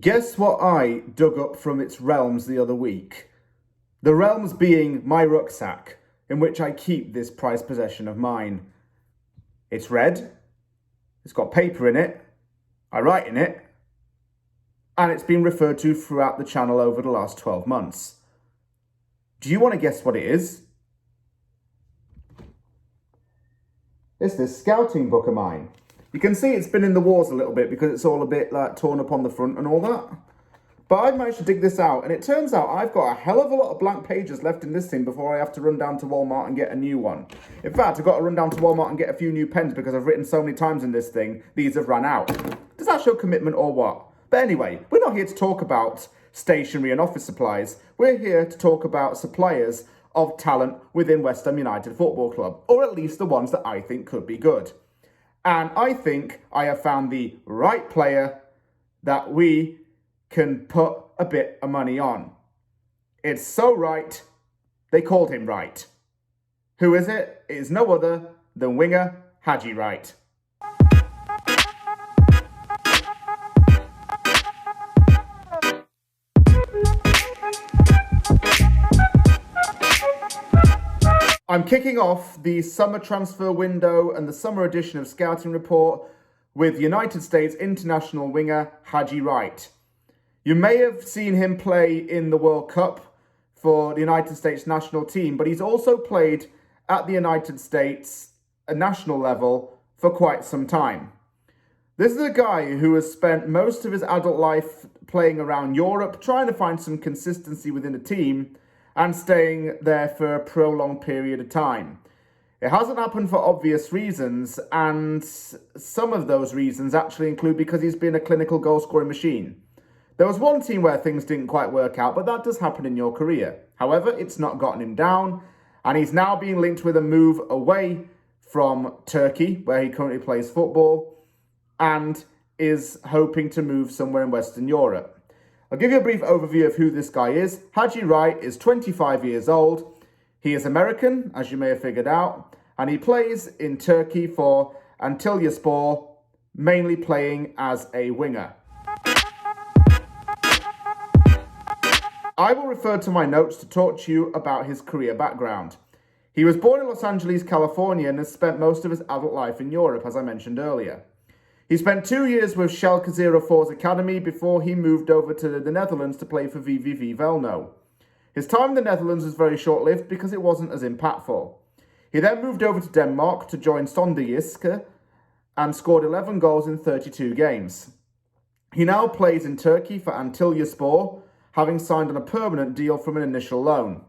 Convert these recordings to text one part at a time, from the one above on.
Guess what I dug up from its realms the other week? The realms being my rucksack, in which I keep this prized possession of mine. It's red, it's got paper in it, I write in it, and it's been referred to throughout the channel over the last 12 months. Do you want to guess what it is? It's this scouting book of mine. You can see it's been in the wars a little bit because it's all a bit like torn up on the front and all that. But I've managed to dig this out, and it turns out I've got a hell of a lot of blank pages left in this thing before I have to run down to Walmart and get a new one. In fact, I've got to run down to Walmart and get a few new pens because I've written so many times in this thing, these have run out. Does that show commitment or what? But anyway, we're not here to talk about stationery and office supplies. We're here to talk about suppliers of talent within West Ham United Football Club, or at least the ones that I think could be good. And I think I have found the right player that we can put a bit of money on. It's so right, they called him Wright. Who is it? It is no other than winger Haji Wright. I'm kicking off the summer transfer window and the summer edition of Scouting Report with United States international winger Haji Wright. You may have seen him play in the World Cup for the United States national team, but he's also played at the United States national level for quite some time. This is a guy who has spent most of his adult life playing around Europe, trying to find some consistency within the team and staying there for a prolonged period of time. It hasn't happened for obvious reasons, and some of those reasons actually include because he's been a clinical goal-scoring machine. There was one team where things didn't quite work out, but that does happen in your career. However, it's not gotten him down, and he's now being linked with a move away from Turkey, where he currently plays football, and is hoping to move somewhere in Western Europe. I'll give you a brief overview of who this guy is. Haji Wright is 25 years old. He is American, as you may have figured out, and he plays in Turkey for Antalyaspor, mainly playing as a winger. I will refer to my notes to talk to you about his career background. He was born in Los Angeles, California, and has spent most of his adult life in Europe, as I mentioned earlier. He spent 2 years with Schalke 04's academy before he moved over to the Netherlands to play for VVV Venlo. His time in the Netherlands was very short-lived because it wasn't as impactful. He then moved over to Denmark to join Sonderjyske and scored 11 goals in 32 games. He now plays in Turkey for Antalyaspor, having signed on a permanent deal from an initial loan.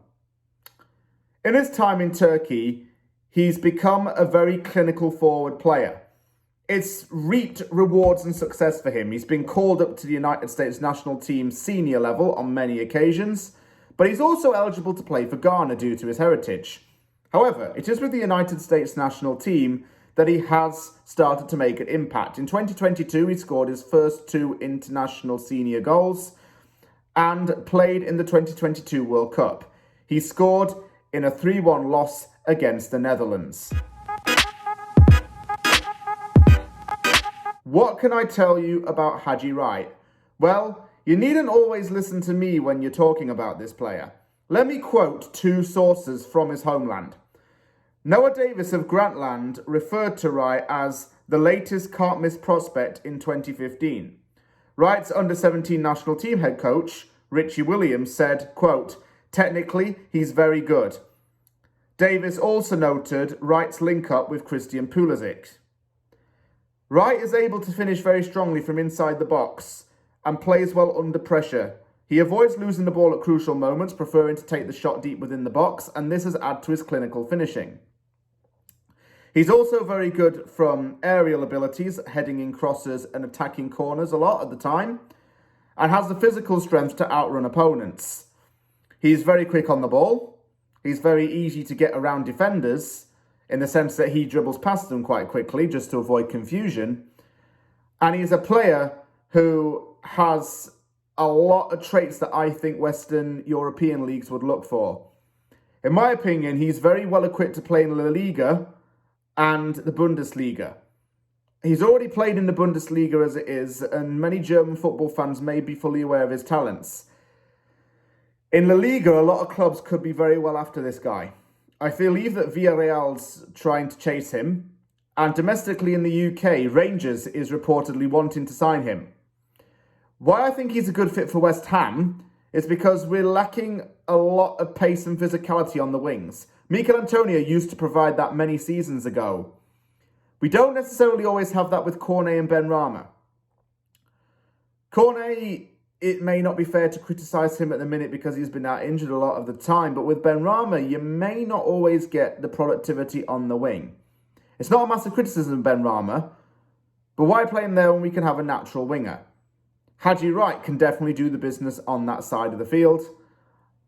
In his time in Turkey, he's become a very clinical forward player. It's reaped rewards and success for him. He's been called up to the United States national team senior level on many occasions, but he's also eligible to play for Ghana due to his heritage. However, it is with the United States national team that he has started to make an impact. In 2022, he scored his first 2 international senior goals and played in the 2022 World Cup. He scored in a 3-1 loss against the Netherlands. What can I tell you about Haji Wright? Well, you needn't always listen to me when you're talking about this player. Let me quote 2 sources from his homeland. Noah Davis of Grantland referred to Wright as the latest can't-miss prospect in 2015. Wright's under-17 national team head coach, Richie Williams, said, quote, "Technically, he's very good." Davis also noted Wright's link-up with Christian Pulisic. Wright is able to finish very strongly from inside the box and plays well under pressure. He avoids losing the ball at crucial moments, preferring to take the shot deep within the box, and this has added to his clinical finishing. He's also very good from aerial abilities, heading in crosses and attacking corners a lot at the time, and has the physical strength to outrun opponents. He's very quick on the ball. He's very easy to get around defenders, in the sense that he dribbles past them quite quickly just to avoid confusion. And he's a player who has a lot of traits that I think Western European leagues would look for. In my opinion, he's very well equipped to play in La Liga and the Bundesliga. He's already played in the Bundesliga as it is, and many German football fans may be fully aware of his talents. In La Liga, a lot of clubs could be very well after this guy. I believe that Villarreal's trying to chase him, and domestically in the UK, Rangers is reportedly wanting to sign him. Why I think he's a good fit for West Ham is because we're lacking a lot of pace and physicality on the wings. Mikel Antonio used to provide that many seasons ago. We don't necessarily always have that with Cornet and Benrahma. Cornet, it may not be fair to criticise him at the minute because he's been out injured a lot of the time, but with Benrahma, you may not always get the productivity on the wing. It's not a massive criticism of Benrahma, but why play him there when we can have a natural winger? Haji Wright can definitely do the business on that side of the field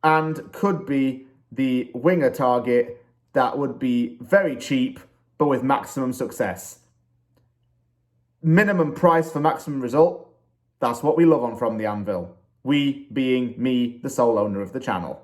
and could be the winger target that would be very cheap but with maximum success. Minimum price for maximum result, that's what we love on From the Anvil. We being me, the sole owner of the channel.